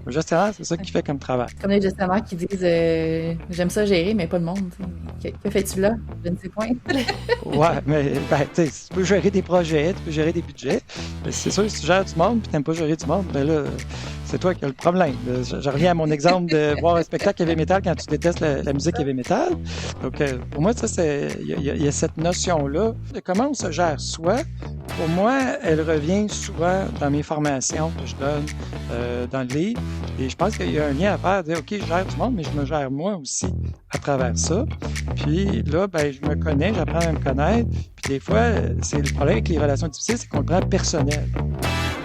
Le gestionnaire, c'est ça qu'il fait comme travail. Comme les gestionnaires qui disent j'aime ça gérer, mais pas le monde. Que fais-tu là? Je ne sais point. Ouais, mais tu sais, tu peux gérer des projets, tu peux gérer des budgets. Mais c'est sûr, si tu gères du monde puis t'aimes pas gérer du monde, ben là, c'est toi qui as le problème. Je reviens à mon exemple de voir un spectacle heavy metal quand tu détestes la musique heavy metal. Donc, pour moi, ça, il y a cette notion-là de comment on se gère soi. Pour moi, elle revient souvent dans mes formations que je donne dans le livre. Et je pense qu'il y a un lien à faire, de dire, OK, je gère du monde, mais je me gère moi aussi à travers ça. Puis là, ben, je me connais, j'apprends à me connaître. Puis des fois, c'est le problème avec les relations difficiles, c'est qu'on le prend personnel.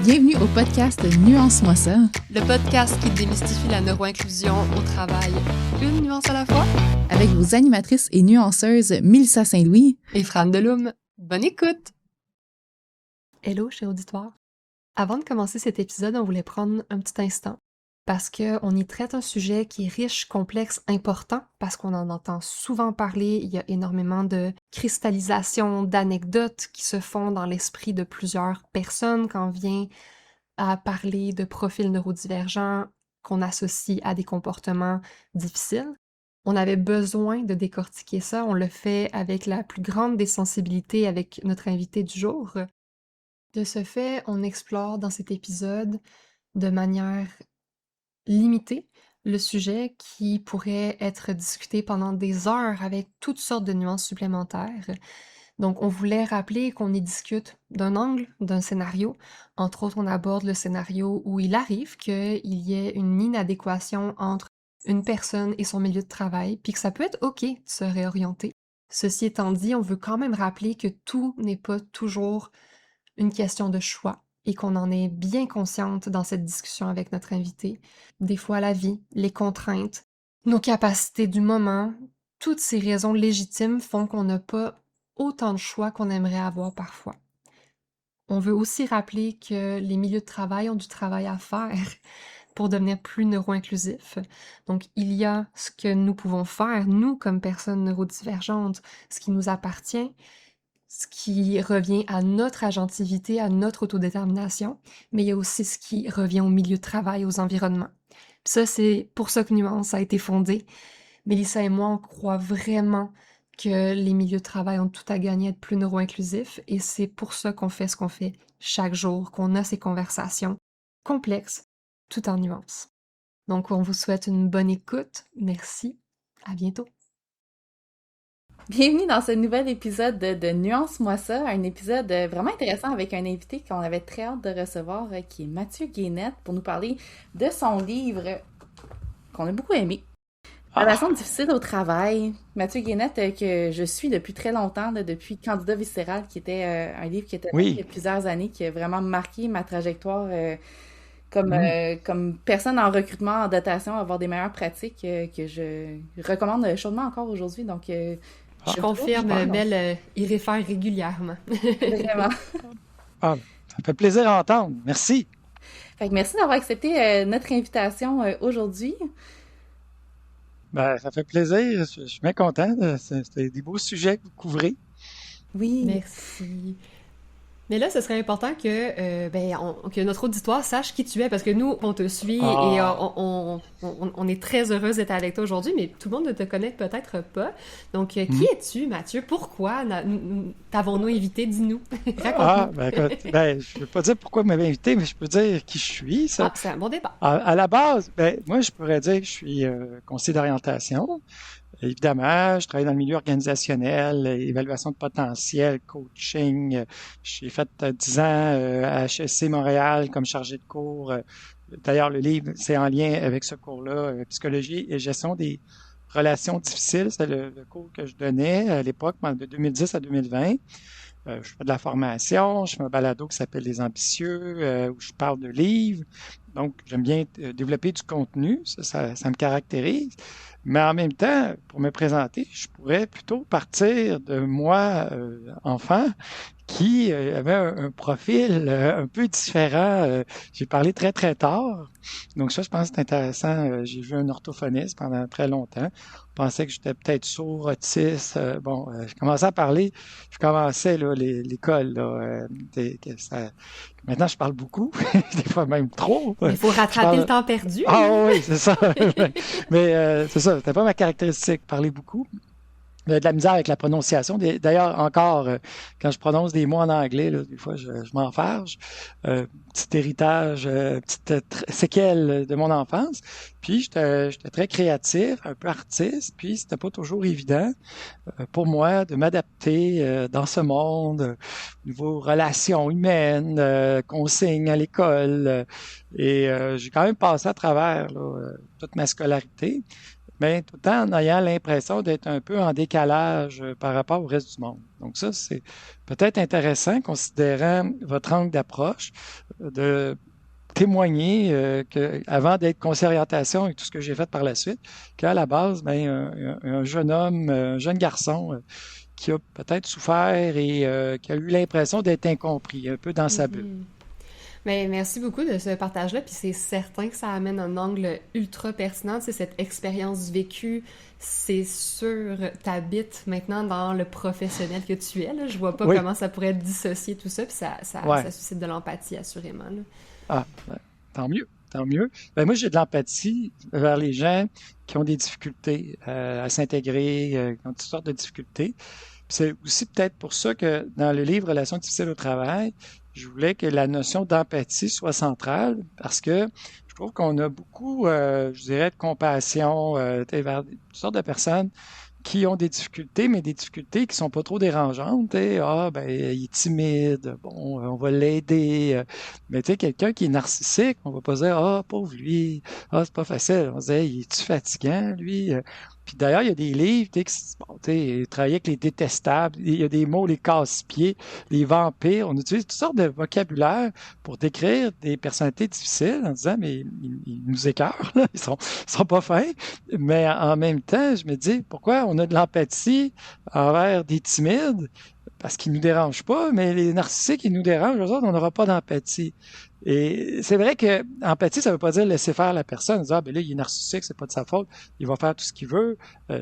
Bienvenue au podcast Nuance-moi ça. Le podcast qui démystifie la neuroinclusion au travail, une nuance à la fois. Avec vos animatrices et nuanceuses Mélissa Saint-Louis et Fran Deloum. Bonne écoute! Hello, cher auditoire. Avant de commencer cet épisode, on voulait prendre un petit instant parce qu'on y traite un sujet qui est riche, complexe, important, parce qu'on en entend souvent parler. Il y a énormément de cristallisation, d'anecdotes qui se font dans l'esprit de plusieurs personnes quand on vient à parler de profils neurodivergents qu'on associe à des comportements difficiles. On avait besoin de décortiquer ça. On le fait avec la plus grande des sensibilités avec notre invité du jour. De ce fait, on explore dans cet épisode de manière limitée le sujet qui pourrait être discuté pendant des heures avec toutes sortes de nuances supplémentaires. Donc, on voulait rappeler qu'on y discute d'un angle, d'un scénario. Entre autres, on aborde le scénario où il arrive qu'il y ait une inadéquation entre une personne et son milieu de travail, puis que ça peut être OK de se réorienter. Ceci étant dit, on veut quand même rappeler que tout n'est pas toujours une question de choix et qu'on en est bien consciente dans cette discussion avec notre invité. Des fois, la vie, les contraintes, nos capacités du moment, toutes ces raisons légitimes font qu'on n'a pas autant de choix qu'on aimerait avoir parfois. On veut aussi rappeler que les milieux de travail ont du travail à faire pour devenir plus neuro-inclusifs. Donc, il y a ce que nous pouvons faire, nous, comme personnes neurodivergentes, ce qui nous appartient, ce qui revient à notre agentivité, à notre autodétermination, mais il y a aussi ce qui revient au milieu de travail, aux environnements. Puis ça, c'est pour ça que Nuance a été fondée. Mélissa et moi, on croit vraiment que les milieux de travail ont tout à gagner à être plus neuro-inclusifs, et c'est pour ça qu'on fait ce qu'on fait chaque jour, qu'on a ces conversations complexes, tout en nuances. Donc, on vous souhaite une bonne écoute. Merci. À bientôt. Bienvenue dans ce nouvel épisode de Nuance-moi ça, un épisode vraiment intéressant avec un invité qu'on avait très hâte de recevoir, qui est Mathieu Guénette, pour nous parler de son livre qu'on a beaucoup aimé, Relations difficiles au travail. Mathieu Guénette, que je suis depuis très longtemps, depuis Candidat viscéral, qui était un livre qui était il y a plusieurs années, qui a vraiment marqué ma trajectoire comme personne en recrutement, en dotation, avoir des meilleures pratiques, que je recommande chaudement encore aujourd'hui. Donc, je confirme, Mel y réfère régulièrement. Vraiment. Ça me fait plaisir à entendre. Merci. Fait que merci d'avoir accepté notre invitation aujourd'hui. Ben, ça fait plaisir. Je suis bien content. C'est des beaux sujets que vous couvrez. Oui. Merci. Mais là, ce serait important que notre auditoire sache qui tu es, parce que nous, on te suit et on est très heureuse d'être avec toi aujourd'hui, mais tout le monde ne te connaît peut-être pas. Donc, qui es-tu, Mathieu? Pourquoi t'avons-nous invité? Dis-nous. Raconte-nous. Écoute, je ne veux pas dire pourquoi vous m'avez invité, mais je peux dire qui je suis. Ça. C'est un bon départ. À la base, moi, je pourrais dire que je suis conseiller d'orientation. Évidemment, je travaille dans le milieu organisationnel, évaluation de potentiel, coaching. J'ai fait 10 ans à HEC Montréal comme chargé de cours. D'ailleurs, le livre, c'est en lien avec ce cours-là, psychologie et gestion des relations difficiles. C'est le cours que je donnais à l'époque, de 2010 à 2020. Je fais de la formation, je fais un balado qui s'appelle Les Ambitieux, où je parle de livres. Donc, j'aime bien développer du contenu, ça me caractérise. Mais en même temps, pour me présenter, je pourrais plutôt partir de moi, enfant, qui avait un profil un peu différent. J'ai parlé très, très tard. Donc ça, je pense que c'est intéressant. J'ai vu un orthophoniste pendant très longtemps. Je pensais que j'étais peut-être sourd, autiste. Je commençais à parler. Je commençais l'école. Maintenant, je parle beaucoup, des fois même trop. Il faut rattraper le temps perdu. Ah oui, c'est ça. Mais c'est ça, c'était pas ma caractéristique, parler beaucoup. De la misère avec la prononciation. D'ailleurs, encore, quand je prononce des mots en anglais, là, des fois, je m'enfarge. Petit héritage, petite séquelle de mon enfance. Puis, j'étais très créatif, un peu artiste, puis c'était pas toujours évident pour moi de m'adapter dans ce monde, au niveau relations humaines, consignes à l'école. Et j'ai quand même passé à travers là, toute ma scolarité. Mais tout le temps en ayant l'impression d'être un peu en décalage par rapport au reste du monde. Donc ça, c'est peut-être intéressant, considérant votre angle d'approche, de témoigner que, avant d'être conseiller orientation et tout ce que j'ai fait par la suite, qu'à la base, un jeune homme, un jeune garçon qui a peut-être souffert et qui a eu l'impression d'être incompris, un peu dans sa bulle. Mais merci beaucoup de ce partage-là, puis c'est certain que ça amène un angle ultra pertinent, tu sais, cette expérience vécue, c'est sûr, t'habites maintenant dans le professionnel que tu es, là. Je vois pas comment ça pourrait dissocier tout ça, puis ça suscite de l'empathie, assurément, là. Ah, tant mieux, tant mieux. Moi, j'ai de l'empathie vers les gens qui ont des difficultés à s'intégrer, qui ont toutes sortes de difficultés. Puis c'est aussi peut-être pour ça que dans le livre Relations difficiles au travail, je voulais que la notion d'empathie soit centrale parce que je trouve qu'on a beaucoup, je dirais, de compassion vers toutes sortes de personnes qui ont des difficultés, mais des difficultés qui sont pas trop dérangeantes. Il est timide, bon, on va l'aider. Mais tu sais, quelqu'un qui est narcissique, on va pas dire, pauvre lui, c'est pas facile. On va dire, il est-tu fatigant, lui? Puis d'ailleurs, il y a des livres, tu sais, travailler avec les détestables, il y a des mots, les casse-pieds, les vampires. On utilise toutes sortes de vocabulaire pour décrire des personnalités difficiles en disant, mais ils nous écœurent, là, ils sont pas fins. Mais en même temps, je me dis, pourquoi on a de l'empathie envers des timides? Parce qu'ils nous dérangent pas, mais les narcissiques, ils nous dérangent, eux autres, on n'aura pas d'empathie. Et c'est vrai que empathie, ça veut pas dire laisser faire la personne, dire, là, il est narcissique, c'est pas de sa faute, il va faire tout ce qu'il veut.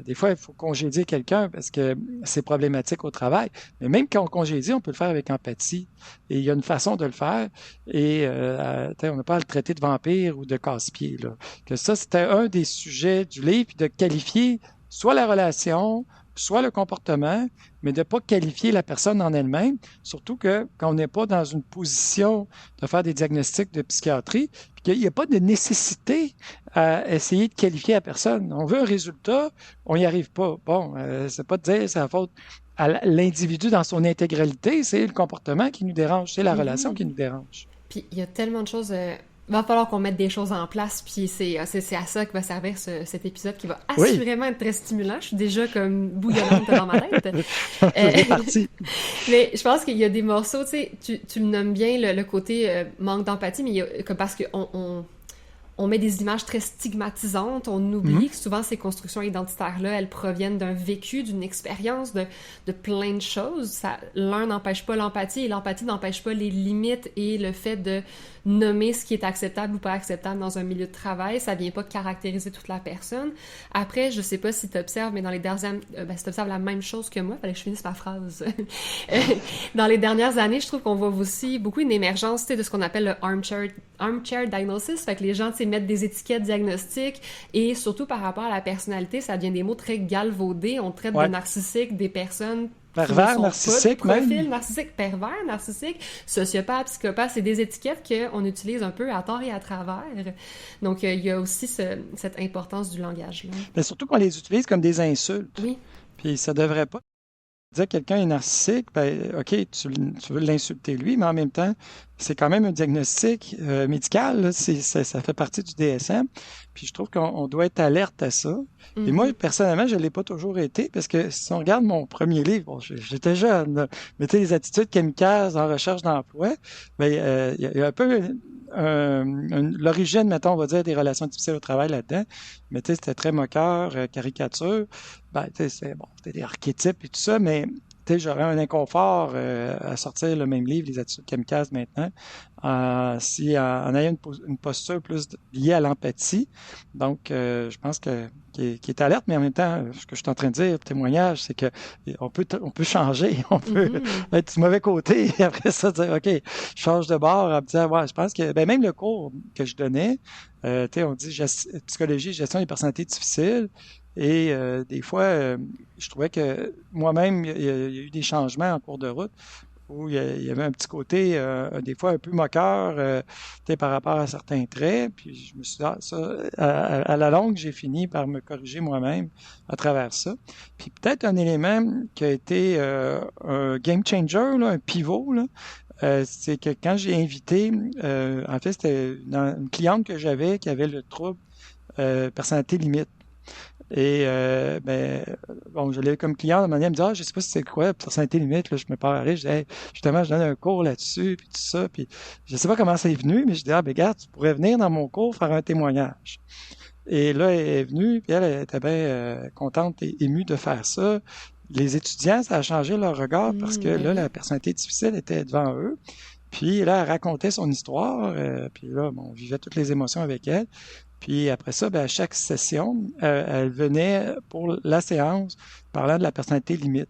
Des fois, il faut congédier quelqu'un parce que c'est problématique au travail. Mais même quand on congédie, on peut le faire avec empathie. Et il y a une façon de le faire. Et on n'a pas à le traiter de vampire ou de casse-pied, là. Que ça, c'était un des sujets du livre, puis de qualifier soit la relation, soit le comportement, mais de ne pas qualifier la personne en elle-même, surtout que quand on n'est pas dans une position de faire des diagnostics de psychiatrie, puis qu'il n'y a pas de nécessité à essayer de qualifier la personne. On veut un résultat, on n'y arrive pas. Bon, c'est pas de dire c'est la faute à l'individu dans son intégralité, c'est le comportement qui nous dérange, c'est la relation qui nous dérange. Puis il y a tellement de choses... va falloir qu'on mette des choses en place, puis c'est à ça que va servir cet épisode qui va assurément être très stimulant. Je suis déjà comme bouillonnante dans ma tête. C'est parti. Mais je pense qu'il y a des morceaux, tu sais, tu le nommes bien, le côté manque d'empathie, mais il y a, comme parce qu'on met des images très stigmatisantes, on oublie que souvent ces constructions identitaires-là, elles proviennent d'un vécu, d'une expérience, de plein de choses. L'un n'empêche pas l'empathie et l'empathie n'empêche pas les limites et le fait de nommer ce qui est acceptable ou pas acceptable dans un milieu de travail. Ça vient pas caractériser toute la personne. Après, je sais pas si tu observes, mais dans les dernières... si tu observes la même chose que moi, fallait que je finisse ma phrase. Dans les dernières années, je trouve qu'on voit aussi beaucoup une émergence de ce qu'on appelle le armchair diagnosis. Fait que les gens, mettre des étiquettes diagnostiques et surtout par rapport à la personnalité, ça devient des mots très galvaudés. On traite de narcissiques des personnes pervers, narcissique, profil narcissique, pervers, narcissique, sociopathe, psychopathe, c'est des étiquettes qu'on utilise un peu à tort et à travers. Donc, il y a aussi cette importance du langage-là. Mais surtout qu'on les utilise comme des insultes. Oui. Puis ça devrait pas. Dire que quelqu'un est narcissique, OK, tu veux l'insulter lui, mais en même temps, c'est quand même un diagnostic médical, là, ça fait partie du DSM, puis je trouve qu'on doit être alerte à ça. Et moi, personnellement, je ne l'ai pas toujours été, parce que si on regarde mon premier livre, bon, j'étais jeune, mais tu sais, les attitudes kamikazes en recherche d'emploi, il y a un peu l'origine, mettons, on va dire, des relations difficiles au travail là-dedans, mais tu sais, c'était très moqueur, caricature, c'était des archétypes et tout ça, mais j'aurais un inconfort à sortir le même livre, Les attitudes kamikazes maintenant, si en ayant une posture plus liée à l'empathie. Donc, je pense qu'il est alerte, mais en même temps, ce que je suis en train de dire, le témoignage, c'est que on peut changer, on peut être du mauvais côté, et après ça, dire, OK, je change de bord, en me disant, ouais, je pense que, ben, même le cours que je donnais, on dit psychologie, gestion des personnalités difficiles, et des fois, je trouvais que moi-même, il y a eu des changements en cours de route où il y avait un petit côté, des fois, un peu moqueur par rapport à certains traits. Puis je me suis dit, à la longue, j'ai fini par me corriger moi-même à travers ça. Puis peut-être un élément qui a été un game changer, là, un pivot, là, c'est que quand j'ai invité, en fait, c'était une cliente que j'avais qui avait le trouble personnalité limite. Et ben, bon, je l'ai comme client, à un moment donné, elle me dit, ah, je sais pas si c'est quoi, personnalité limite, là, je me parlais, je dis, hey, justement, je donne un cours là-dessus, puis tout ça, puis je sais pas comment ça est venu, mais je dis, ah, ben, regarde, tu pourrais venir dans mon cours faire un témoignage. Et là, elle est venue, puis elle était bien contente et émue de faire ça. Les étudiants, ça a changé leur regard parce que là, la personnalité difficile était devant eux. Puis là, elle racontait son histoire, puis là, bon, on vivait toutes les émotions avec elle. Puis après ça, ben, à chaque session, elle venait pour la séance parlant de la personnalité limite.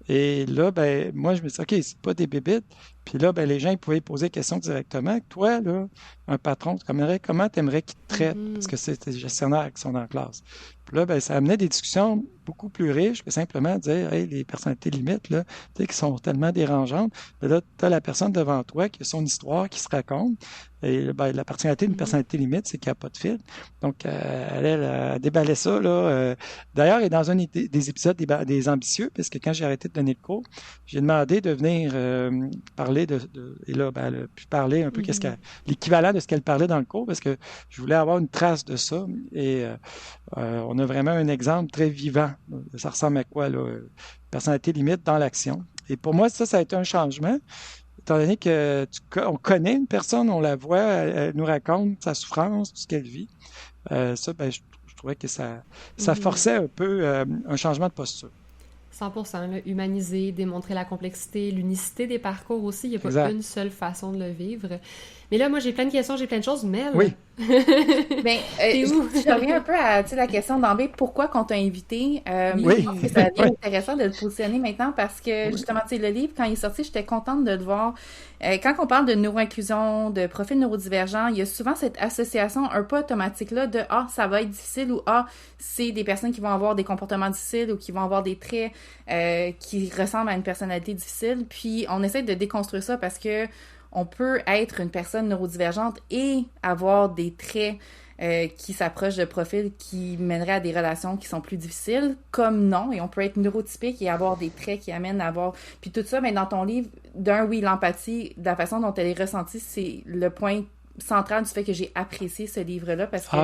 Et là, ben, moi, je me dis, OK, c'est pas des bébites. Puis là, ben, les gens, ils pouvaient poser des questions directement. Toi, là, un patron, comment t'aimerais qu'il te traite? Parce que c'est des gestionnaires qui sont dans la classe. Puis là, ben, ça amenait des discussions beaucoup plus riches que simplement dire, hey, les personnalités limites, là, tu sais, qui sont tellement dérangeantes. Ben là, tu as la personne devant toi qui a son histoire, qui se raconte. Et ben, la particularité d'une personnalité limite, c'est qu'il n'y a pas de fil. Donc, elle déballait ça, là. D'ailleurs, elle est dans un des épisodes des ambitieux, puisque quand j'ai arrêté de donner le cours, j'ai demandé de venir parler et là, ben, elle a pu parler un peu l'équivalent de ce qu'elle parlait dans le cours, parce que je voulais avoir une trace de ça. Et on a vraiment un exemple très vivant. Ça ressemble à quoi, là? Personnalité limite dans l'action. Et pour moi, ça a été un changement. Étant donné que on connaît une personne, on la voit, elle nous raconte sa souffrance, tout ce qu'elle vit. Ça, ben, je trouvais que ça forçait un peu un changement de posture. 100%, là, humaniser, démontrer la complexité, l'unicité des parcours aussi. Il n'y a pas une seule façon de le vivre. Mais là, moi, j'ai plein de questions, j'ai plein de choses. Mel, oui. Ben, je reviens un peu à la question d'emblée, pourquoi qu'on t'a invité? Oui. Je pense que ça devient intéressant de le positionner maintenant parce que, justement, tu sais, le livre, quand il est sorti, j'étais contente de le voir. Quand on parle de neuroinclusion, de profil neurodivergent, il y a souvent cette association un peu automatique-là de « Ah, ça va être difficile » ou « Ah, c'est des personnes qui vont avoir des comportements difficiles ou qui vont avoir des traits qui ressemblent à une personnalité difficile. » Puis, on essaie de déconstruire ça parce que on peut être une personne neurodivergente et avoir des traits qui s'approchent de profils qui mèneraient à des relations qui sont plus difficiles, comme non, et on peut être neurotypique et avoir des traits qui amènent à avoir... Puis tout ça, mais dans ton livre, oui, l'empathie, de la façon dont elle est ressentie, c'est le point central du fait que j'ai apprécié ce livre-là parce que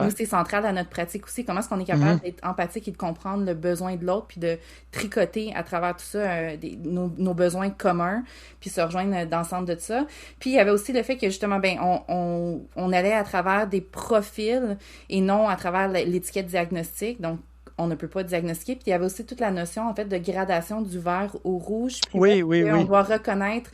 nous, c'est central à notre pratique aussi. Comment est-ce qu'on est capable d'être empathique et de comprendre le besoin de l'autre puis de tricoter à travers tout ça nos besoins communs puis se rejoindre dans le centre de ça. Puis il y avait aussi le fait que justement, ben on allait à travers des profils et non à travers l'étiquette diagnostique. Donc, on ne peut pas diagnostiquer. Puis il y avait aussi toute la notion, en fait, de gradation du vert au rouge. Puis on doit reconnaître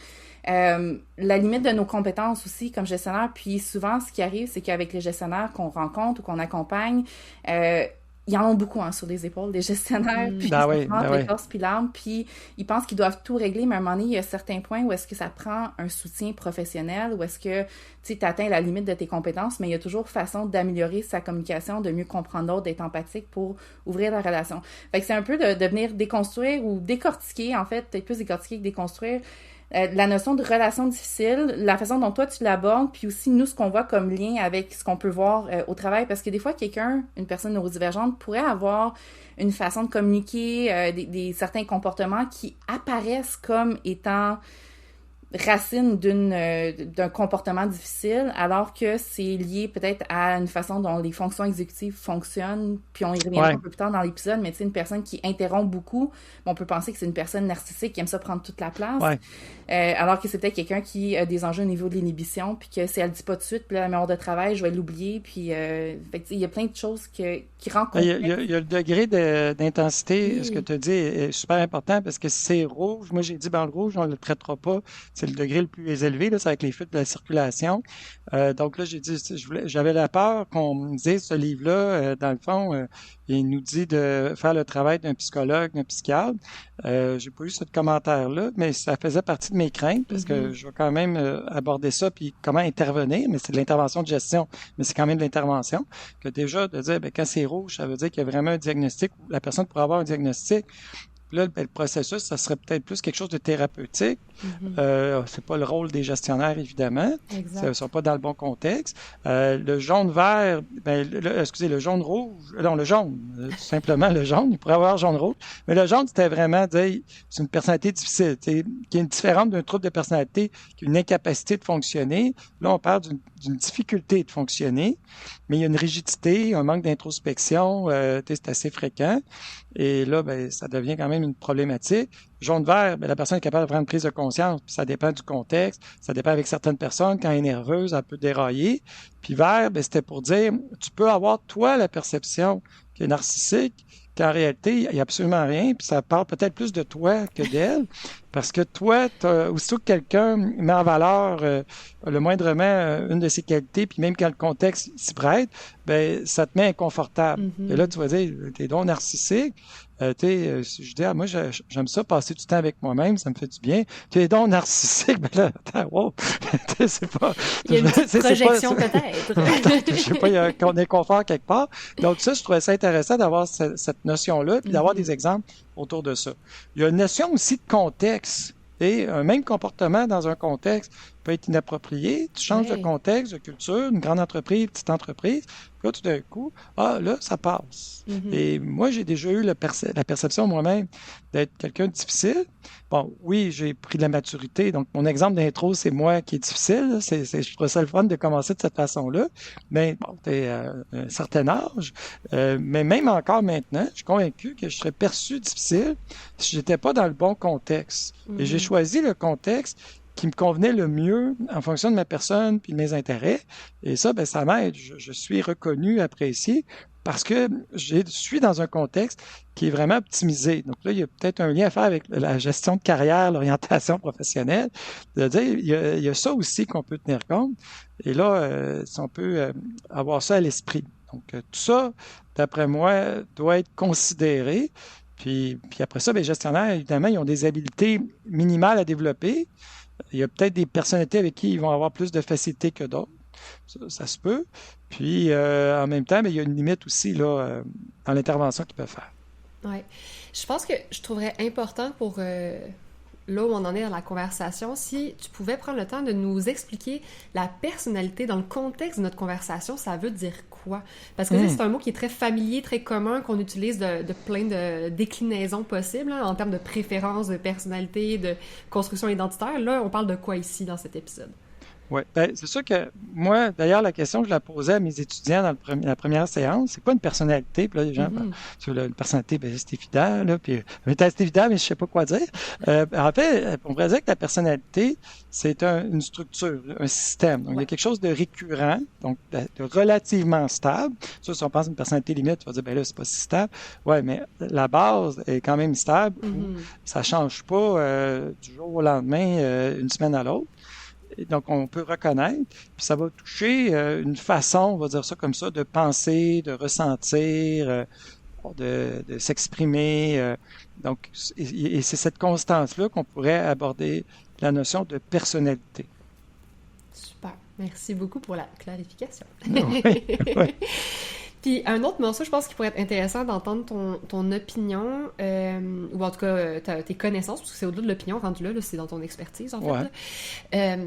la limite de nos compétences aussi comme gestionnaire. Puis souvent, ce qui arrive, c'est qu'avec les gestionnaires qu'on rencontre ou qu'on accompagne, ils en ont beaucoup sur les épaules, des gestionnaires, puis les forces puis l'arme, puis ils pensent qu'ils doivent tout régler, mais à un moment donné, il y a certains points où est-ce que ça prend un soutien professionnel, où est-ce que tu atteins la limite de tes compétences, mais il y a toujours façon d'améliorer sa communication, de mieux comprendre l'autre, d'être empathique pour ouvrir la relation. Fait que c'est un peu de venir déconstruire ou décortiquer, en fait, peut-être plus décortiquer que déconstruire, la notion de relation difficile, la façon dont toi tu l'abordes, puis aussi nous, ce qu'on voit comme lien avec ce qu'on peut voir au travail, parce que des fois, une personne neurodivergente, pourrait avoir une façon de communiquer, certains comportements qui apparaissent comme étant racine d'un comportement difficile, alors que c'est lié peut-être à une façon dont les fonctions exécutives fonctionnent, puis on y reviendra un peu plus tard dans l'épisode, mais tu sais, une personne qui interrompt beaucoup, on peut penser que c'est une personne narcissique qui aime ça prendre toute la place, alors que c'est peut-être quelqu'un qui a des enjeux au niveau de l'inhibition, puis que si elle dit pas tout de suite, puis là, la mémoire de travail, je vais l'oublier, puis fait que, il y a plein de choses qui rendent complexe. Il y a le degré d'intensité, ce que tu as dit est super important, parce que si c'est rouge, moi j'ai dit, le rouge, on ne le traitera pas. C'est le degré le plus élevé, là, c'est avec les fuites de la circulation. Donc là, j'ai dit, j'avais la peur qu'on me dise ce livre-là, dans le fond, il nous dit de faire le travail d'un psychologue, d'un psychiatre. J'ai pas eu ce commentaire-là, mais ça faisait partie de mes craintes, parce que je vais quand même aborder ça, puis comment intervenir, mais c'est de l'intervention de gestion, mais c'est quand même de l'intervention. Que déjà, de dire, quand c'est rouge, ça veut dire qu'il y a vraiment un diagnostic, ou la personne pourrait avoir un diagnostic. Là, le processus, ça serait peut-être plus quelque chose de thérapeutique. C'est pas le rôle des gestionnaires, évidemment. Exact. Ils sont pas dans le bon contexte. Le jaune-vert, le jaune-rouge, non, le jaune, tout simplement le jaune, il pourrait avoir jaune-rouge. Mais le jaune, c'était vraiment dire, c'est une personnalité difficile, qui est différente d'un trouble de personnalité, qui a une incapacité de fonctionner. Là, on parle d'une difficulté de fonctionner, mais il y a une rigidité, un manque d'introspection, c'est assez fréquent. Et là, ça devient quand même une problématique. Jaune-vert, la personne est capable de prendre une prise de conscience, puis ça dépend du contexte, ça dépend avec certaines personnes. Quand elle est nerveuse, elle peut dérailler. Puis vert, c'était pour dire, tu peux avoir, toi, la perception qui est narcissique, qu'en réalité, il n'y a absolument rien, puis ça parle peut-être plus de toi que d'elle, parce que toi, aussitôt que quelqu'un met en valeur le moindrement une de ses qualités, puis même quand le contexte s'y prête, ça te met inconfortable. Et là, tu vas dire, t'es donc narcissique. Je dis, moi, j'aime ça, passer du temps avec moi-même, ça me fait du bien. Tu es donc narcissique, là, attends, wow. C'est pas. Il y a une petite projection, peut-être. Je sais pas, il y a un inconfort quelque part. Donc, ça, je trouvais ça intéressant d'avoir cette notion-là, puis d'avoir des exemples autour de ça. Il y a une notion aussi de contexte. Et un même comportement dans un contexte peut être inapproprié. Tu changes de contexte, de culture, une grande entreprise, une petite entreprise. Puis là, tout d'un coup, là, ça passe. Et moi, j'ai déjà eu la perception moi-même d'être quelqu'un de difficile. Bon, oui, j'ai pris de la maturité. Donc, mon exemple d'intro, c'est moi qui est difficile. Je trouve ça le fun de commencer de cette façon-là. Mais bon, t'es à un certain âge. Mais même encore maintenant, je suis convaincu que je serais perçu difficile si j'étais pas dans le bon contexte. Et j'ai choisi le contexte qui me convenait le mieux en fonction de ma personne puis de mes intérêts. Et ça, ça m'aide. Je suis reconnu, apprécié, parce que je suis dans un contexte qui est vraiment optimisé. Donc là, il y a peut-être un lien à faire avec la gestion de carrière, l'orientation professionnelle. De dire, il y a ça aussi qu'on peut tenir compte. Et là, si on peut avoir ça à l'esprit. Donc, tout ça, d'après moi, doit être considéré. Puis après ça, les gestionnaires, évidemment, ils ont des habiletés minimales à développer. Il y a peut-être des personnalités avec qui ils vont avoir plus de facilité que d'autres. Ça se peut. Puis, en même temps, il y a une limite aussi là, dans l'intervention qu'ils peuvent faire. Oui. Je pense que je trouverais important pour là où on en est dans la conversation, si tu pouvais prendre le temps de nous expliquer la personnalité dans le contexte de notre conversation, ça veut dire quoi? Parce que c'est un mot qui est très familier, très commun, qu'on utilise de plein de déclinaisons possibles, en termes de préférence, de personnalité, de construction identitaire. Là, on parle de quoi ici dans cet épisode? Oui, c'est sûr que moi, d'ailleurs, la question que je la posais à mes étudiants dans la première séance, c'est quoi une personnalité? Puis là, les gens, sur une personnalité, c'est évident, là, puis c'est évident, mais je sais pas quoi dire. En fait, on pourrait dire que la personnalité, c'est une structure, un système. Donc, il y a quelque chose de récurrent, donc de relativement stable. Ça, si on pense à une personnalité limite, tu vas dire, là, c'est pas si stable. Ouais, mais la base est quand même stable. Ça change pas du jour au lendemain, une semaine à l'autre. Et donc, on peut reconnaître, puis ça va toucher une façon, on va dire ça comme ça, de penser, de ressentir, de s'exprimer. Donc, et c'est cette constance-là qu'on pourrait aborder la notion de personnalité. Super. Merci beaucoup pour la clarification. Oui. Puis un autre morceau, je pense qu'il pourrait être intéressant d'entendre ton opinion, ou en tout cas tes connaissances, parce que c'est au-delà de l'opinion rendu là, c'est dans ton expertise en fait.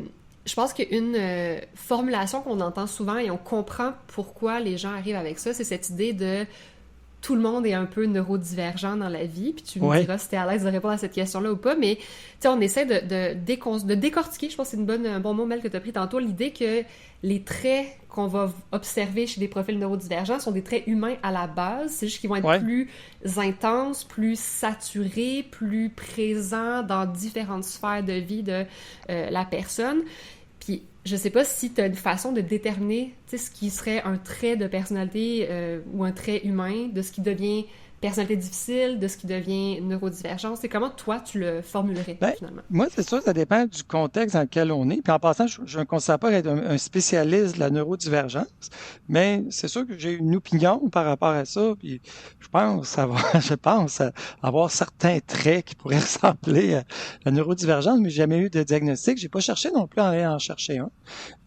Je pense qu'une formulation qu'on entend souvent et on comprend pourquoi les gens arrivent avec ça, c'est cette idée de tout le monde est un peu neurodivergent dans la vie, puis tu me diras si t'es à l'aise de répondre à cette question-là ou pas, mais tu sais, on essaie de décortiquer, je pense que c'est un bon mot, Mel, que tu as pris tantôt, l'idée que les traits qu'on va observer chez des profils neurodivergents sont des traits humains à la base, c'est juste qu'ils vont être plus intenses, plus saturés, plus présents dans différentes sphères de vie de la personne. Puis je sais pas si tu as une façon de déterminer ce qui serait un trait de personnalité ou un trait humain, de ce qui devient personnalité difficile, de ce qui devient neurodivergence. C'est comment toi tu le formulerais finalement? Moi, c'est sûr, ça dépend du contexte dans lequel on est. Puis en passant, je ne considère pas être un spécialiste de la neurodivergence, mais c'est sûr que j'ai une opinion par rapport à ça. Puis je pense avoir certains traits qui pourraient ressembler à la neurodivergence, mais j'ai jamais eu de diagnostic. J'ai pas cherché non plus à aller en chercher un.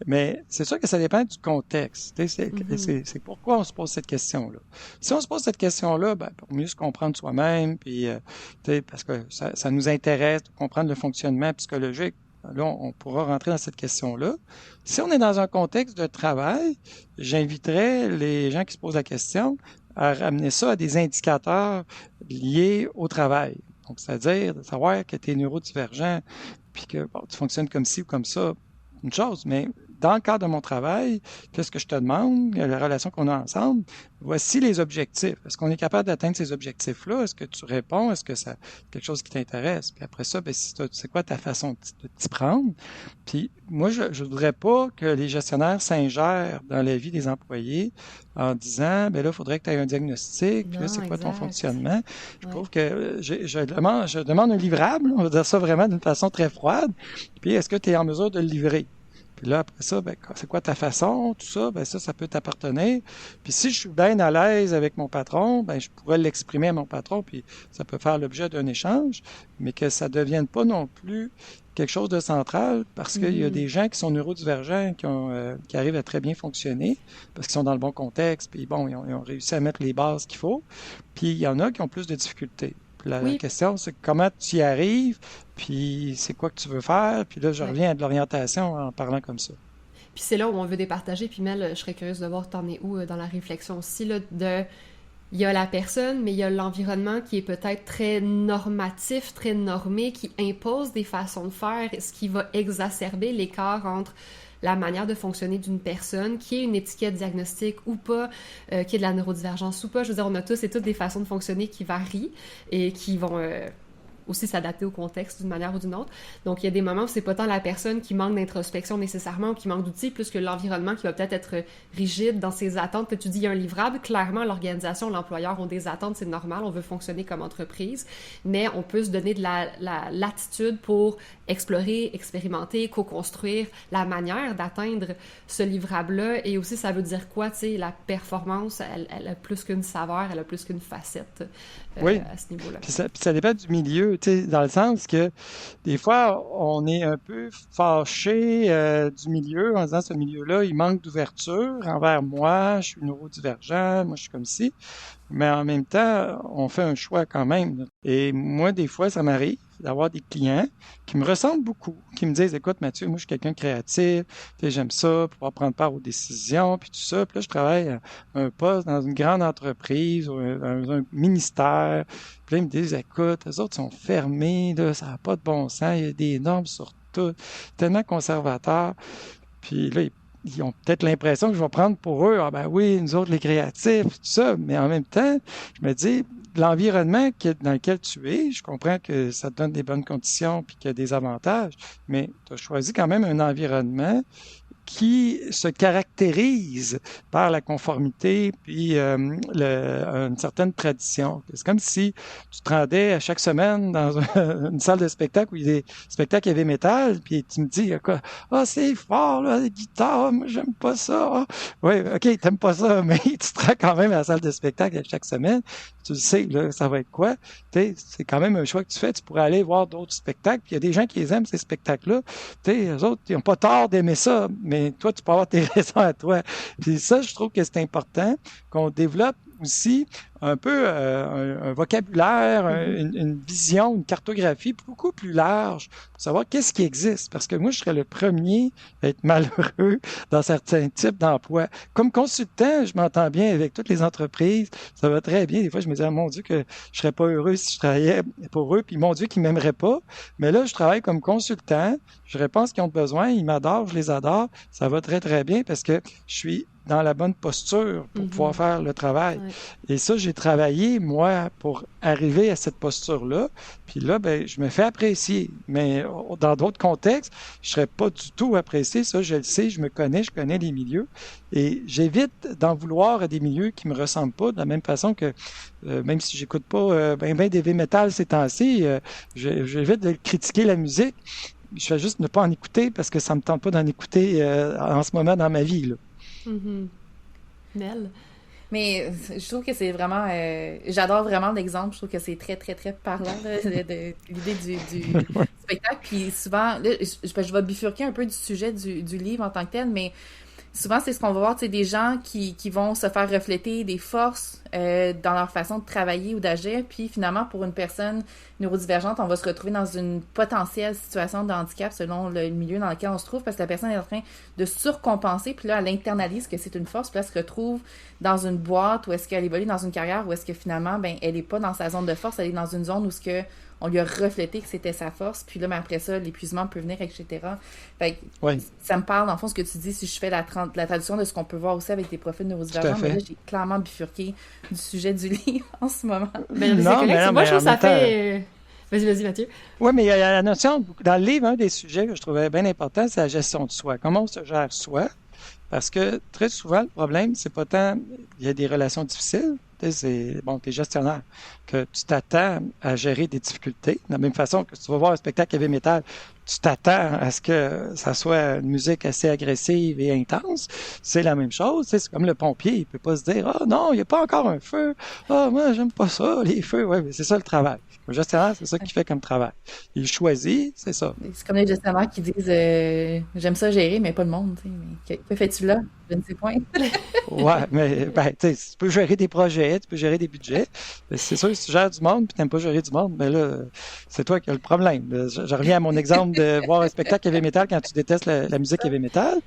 Mais c'est sûr que ça dépend du contexte. C'est pourquoi on se pose cette question-là. Si on se pose cette question-là, pour mieux se comprendre soi-même, puis parce que ça nous intéresse de comprendre le fonctionnement psychologique, là, on pourra rentrer dans cette question-là. Si on est dans un contexte de travail, j'inviterais les gens qui se posent la question à ramener ça à des indicateurs liés au travail. Donc, c'est-à-dire de savoir que tu es neurodivergent, puis que tu fonctionnes comme ci ou comme ça, une chose, mais dans le cadre de mon travail, qu'est-ce que je te demande, la relation qu'on a ensemble, voici les objectifs. Est-ce qu'on est capable d'atteindre ces objectifs-là? Est-ce que tu réponds? Est-ce que c'est quelque chose qui t'intéresse? Puis après ça, c'est quoi ta façon de t'y prendre? Puis moi, je ne voudrais pas que les gestionnaires s'ingèrent dans la vie des employés en disant, là, il faudrait que tu aies un diagnostic, puis là, c'est quoi ton fonctionnement? Je trouve que je demande un livrable, on va dire ça vraiment d'une façon très froide, puis est-ce que tu es en mesure de le livrer? Puis là, après ça, c'est quoi ta façon, tout ça? Ça peut t'appartenir. Puis si je suis bien à l'aise avec mon patron, je pourrais l'exprimer à mon patron, puis ça peut faire l'objet d'un échange, mais que ça ne devienne pas non plus quelque chose de central, parce qu'il y a des gens qui sont neurodivergents, qui arrivent à très bien fonctionner, parce qu'ils sont dans le bon contexte, puis bon, ils ont réussi à mettre les bases qu'il faut. Puis il y en a qui ont plus de difficultés. La question, c'est comment tu y arrives, puis c'est quoi que tu veux faire, puis là, je reviens à de l'orientation en parlant comme ça. Puis c'est là où on veut départager, puis Mel, je serais curieuse de voir t'en es où dans la réflexion aussi, là, il y a la personne, mais il y a l'environnement qui est peut-être très normatif, très normé, qui impose des façons de faire, ce qui va exacerber l'écart entre la manière de fonctionner d'une personne, qui est une étiquette diagnostique ou pas, qui est de la neurodivergence ou pas. Je veux dire, on a tous et toutes des façons de fonctionner qui varient et qui vont aussi s'adapter au contexte d'une manière ou d'une autre. Donc, il y a des moments où c'est pas tant la personne qui manque d'introspection nécessairement ou qui manque d'outils, plus que l'environnement qui va peut-être être rigide dans ses attentes. Que tu dis, il y a un livrable, clairement, l'organisation, l'employeur ont des attentes, c'est normal, on veut fonctionner comme entreprise, mais on peut se donner de la latitude pour explorer, expérimenter, co-construire la manière d'atteindre ce livrable-là. Et aussi, ça veut dire quoi, tu sais, la performance, elle a plus qu'une saveur, elle a plus qu'une facette à ce niveau-là. Puis ça dépend du milieu, tu sais, dans le sens que des fois, on est un peu fâché du milieu en disant ce milieu-là, il manque d'ouverture envers moi, je suis neurodivergent, moi je suis comme ci. Mais en même temps, on fait un choix quand même. Et moi, des fois, ça m'arrive d'avoir des clients qui me ressemblent beaucoup, qui me disent, écoute, Mathieu, moi, je suis quelqu'un de créatif, j'aime ça, pouvoir prendre part aux décisions, puis tout ça. Puis là, je travaille à un poste dans une grande entreprise, dans un ministère. Puis là, ils me disent, écoute, les autres sont fermés, là, ça n'a pas de bon sens, il y a des normes sur tout, tellement conservateurs. Puis là, ils ont peut-être l'impression que je vais prendre pour eux, oui, nous autres, les créatifs, tout ça, mais en même temps, je me dis, l'environnement dans lequel tu es, je comprends que ça te donne des bonnes conditions puis qu'il y a des avantages, mais tu as choisi quand même un environnement qui se caractérise par la conformité puis une certaine tradition. C'est comme si tu te rendais à chaque semaine dans une salle de spectacle où il y a des spectacles heavy metal, puis tu me dis quoi, c'est fort là, les guitares, moi j'aime pas ça. Oui, ok, t'aimes pas ça, mais tu te rends quand même à la salle de spectacle chaque semaine. Tu sais là, ça va être quoi. C'est quand même un choix que tu fais. Tu pourrais aller voir d'autres spectacles. Puis il y a des gens qui les aiment ces spectacles-là. Eux autres, ils n'ont pas tort d'aimer ça, mais toi, tu peux avoir tes raisons à toi. Puis ça, je trouve que c'est important qu'on développe aussi un peu un vocabulaire, une vision, une cartographie beaucoup plus large pour savoir qu'est-ce qui existe. Parce que moi, je serais le premier à être malheureux dans certains types d'emplois. Comme consultant, je m'entends bien avec toutes les entreprises, ça va très bien. Des fois, je me dis, ah, mon Dieu, que je serais pas heureux si je travaillais pour eux, puis mon Dieu, qu'ils m'aimeraient pas. Mais là, je travaille comme consultant, je réponds à ce qu'ils ont besoin, ils m'adorent, je les adore, ça va très, très bien parce que je suis dans la bonne posture pour pouvoir faire le travail. Ouais. Et ça, j'ai travaillé, moi, pour arriver à cette posture-là. Puis là, ben, je me fais apprécier. Mais dans d'autres contextes, je serais pas du tout apprécié. Ça, je le sais, je me connais, je connais les milieux. Et j'évite d'en vouloir à des milieux qui me ressemblent pas, de la même façon que, même si j'écoute pas ben des heavy metal ces temps-ci, j'évite de critiquer la musique. Je fais juste ne pas en écouter parce que ça me tente pas d'en écouter en ce moment dans ma vie, là. Nell? Mais je trouve que c'est vraiment... j'adore vraiment l'exemple. Je trouve que c'est très, très, très parlant, là, de l'idée du spectacle. Puis souvent, là, je vais bifurquer un peu du sujet du livre en tant que tel, mais souvent, c'est ce qu'on va voir, tu sais, des gens qui vont se faire refléter des forces dans leur façon de travailler ou d'agir. Puis finalement, pour une personne neurodivergente, on va se retrouver dans une potentielle situation de handicap selon le milieu dans lequel on se trouve parce que la personne est en train de surcompenser. Puis là, elle internalise que c'est une force. Puis là, elle se retrouve dans une boîte où est-ce qu'elle évolue dans une carrière où est-ce que finalement, ben, elle n'est pas dans sa zone de force, elle est dans une zone où ce que on lui a reflété que c'était sa force, puis là, mais après ça, l'épuisement peut venir, etc. Fait que ça me parle, dans le fond, ce que tu dis, si je fais la traduction de ce qu'on peut voir aussi avec des profils neurodivergents, mais là, j'ai clairement bifurqué du sujet du livre en ce moment. Mais non, mais moi, je trouve que ça fait... Vas-y, Mathieu. Oui, mais il y a la notion, dans le livre, un des sujets que je trouvais bien important, c'est la gestion de soi. Comment on se gère soi? Parce que très souvent, le problème, c'est pas tant, il y a des relations difficiles, c'est, bon, t'es gestionnaire, que tu t'attends à gérer des difficultés. De la même façon que si tu vas voir un spectacle heavy metal, tu t'attends à ce que ça soit une musique assez agressive et intense. C'est la même chose. C'est comme le pompier, il peut pas se dire, ah non, il n'y a pas encore un feu. Ah, moi, j'aime pas ça, les feux. Ouais, mais c'est ça le travail. Le gestionnaire, c'est ça qu'il fait comme travail. Il choisit, c'est ça. C'est comme les gestionnaires qui disent j'aime ça gérer, mais pas le monde. Mais que fais-tu là? Je ne sais point. Ouais, mais ben, tu peux gérer des projets, tu peux gérer des budgets. C'est sûr que si tu gères du monde puis tu n'aimes pas gérer du monde, mais là, c'est toi qui as le problème. Je reviens à mon exemple de voir un spectacle heavy metal quand tu détestes la musique heavy metal.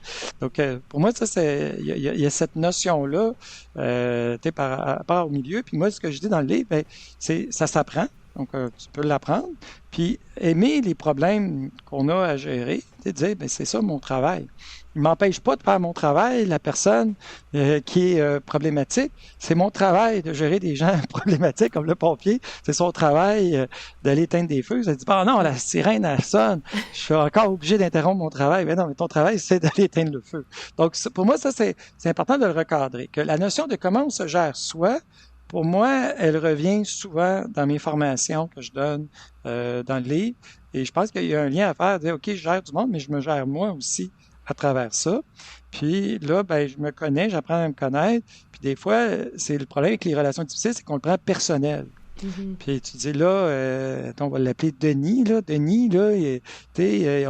Donc, pour moi, ça, il y a cette notion-là par rapport au milieu. Puis moi, ce que je dis dans le livre, ben, ça s'apprend. Donc, tu peux l'apprendre. Puis, aimer les problèmes qu'on a à gérer, c'est dire, ben, c'est ça mon travail. Il m'empêche pas de faire mon travail, la personne qui est problématique. C'est mon travail de gérer des gens problématiques comme le pompier. C'est son travail d'aller éteindre des feux. Ça dit, ah non, la sirène, elle sonne. Je suis encore obligé d'interrompre mon travail. Mais non, mais ton travail, c'est d'aller éteindre le feu. Donc, pour moi, ça, c'est important de le recadrer. Que la notion de comment on se gère soi, pour moi, elle revient souvent dans mes formations que je donne dans le livre. Et je pense qu'il y a un lien à faire, de dire, OK, je gère du monde, mais je me gère moi aussi à travers ça. Puis là, ben, je me connais, j'apprends à me connaître. Puis des fois, c'est le problème avec les relations difficiles, c'est qu'on le prend personnel. Puis tu dis là, on va l'appeler Denis, là. Denis, là,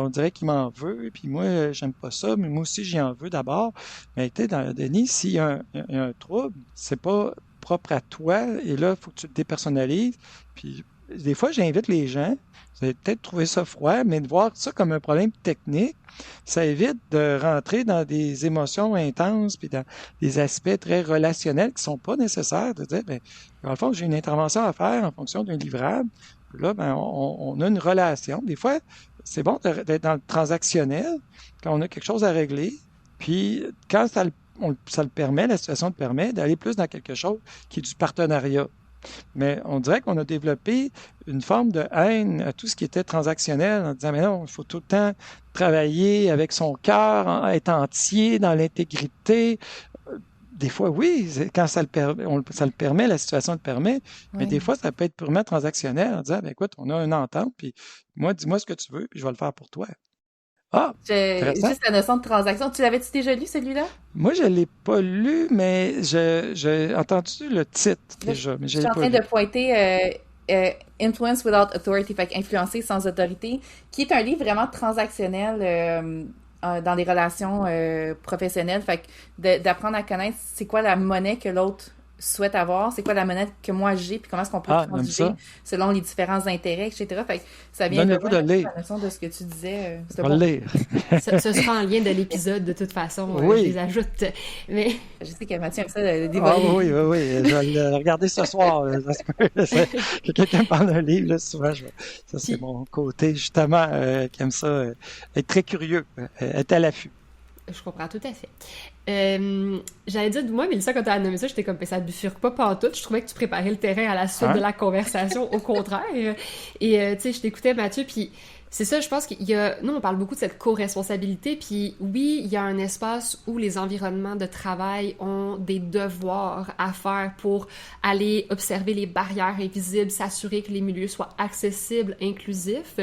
on dirait qu'il m'en veut, puis moi, j'aime pas ça, mais moi aussi, j'y en veux d'abord. Mais tu sais, dans Denis, s'il y a un trouble, c'est pas propre à toi, et là, il faut que tu le dépersonnalises. Puis des fois, j'invite les gens, vous allez peut-être trouver ça froid, mais de voir ça comme un problème technique, ça évite de rentrer dans des émotions intenses puis dans des aspects très relationnels qui sont pas nécessaires, de dire, ben, dans le fond, j'ai une intervention à faire en fonction d'un livrable. Là, ben, on a une relation. Des fois, c'est bon d'être dans le transactionnel quand on a quelque chose à régler. Puis, quand ça le permet, la situation le permet, d'aller plus dans quelque chose qui est du partenariat. Mais on dirait qu'on a développé une forme de haine à tout ce qui était transactionnel en disant, mais non, il faut tout le temps travailler avec son cœur, être entier dans l'intégrité. Des fois, oui, quand ça le permet, la situation le permet, mais des fois, ça peut être purement transactionnel en disant, ben écoute, on a une entente, puis moi, dis-moi ce que tu veux, puis je vais le faire pour toi. Ah, juste la notion de transaction. Tu l'avais-tu déjà lu, celui-là? Moi, je ne l'ai pas lu, mais j'ai entendu le titre déjà. Mais je suis en train de pointer Influence Without Authority, fait influencer sans autorité, qui est un livre vraiment transactionnel dans les relations professionnelles. Fait d'apprendre à connaître c'est quoi la monnaie que l'autre souhaites avoir, c'est quoi la monnaie que moi j'ai, puis comment est-ce qu'on peut Ah, j'aime transiger ça. selon les différents intérêts, etc. Fait que ça vient Donnez-vous de rejoindre un peu lire. la notion de ce que tu disais. Je C'était vais le bon. lire. Ce sera en lien de l'épisode de toute façon, je les Oui. ajoute. Mais Je sais que Mathieu aime ça Ah dévorer oui, les oui, livres. oui. Je vais le regarder ce soir. Là. Ça se peut. Que quelqu'un me parle d'un livre, là, souvent, ça, c'est puis, mon côté, justement, qui aime ça, être très curieux, être à l'affût. je comprends tout à fait. J'allais dire, moi, Mélissa, quand t'as nommé ça, j'étais comme, ça ne bifurque pas pantoute. Je trouvais que tu préparais le terrain à la suite de Hein? la conversation, au contraire. Et, tu sais, je t'écoutais, Mathieu, puis c'est ça, je pense qu'il y a... Nous, on parle beaucoup de cette co-responsabilité, puis oui, il y a un espace où les environnements de travail ont des devoirs à faire pour aller observer les barrières invisibles, s'assurer que les milieux soient accessibles, inclusifs,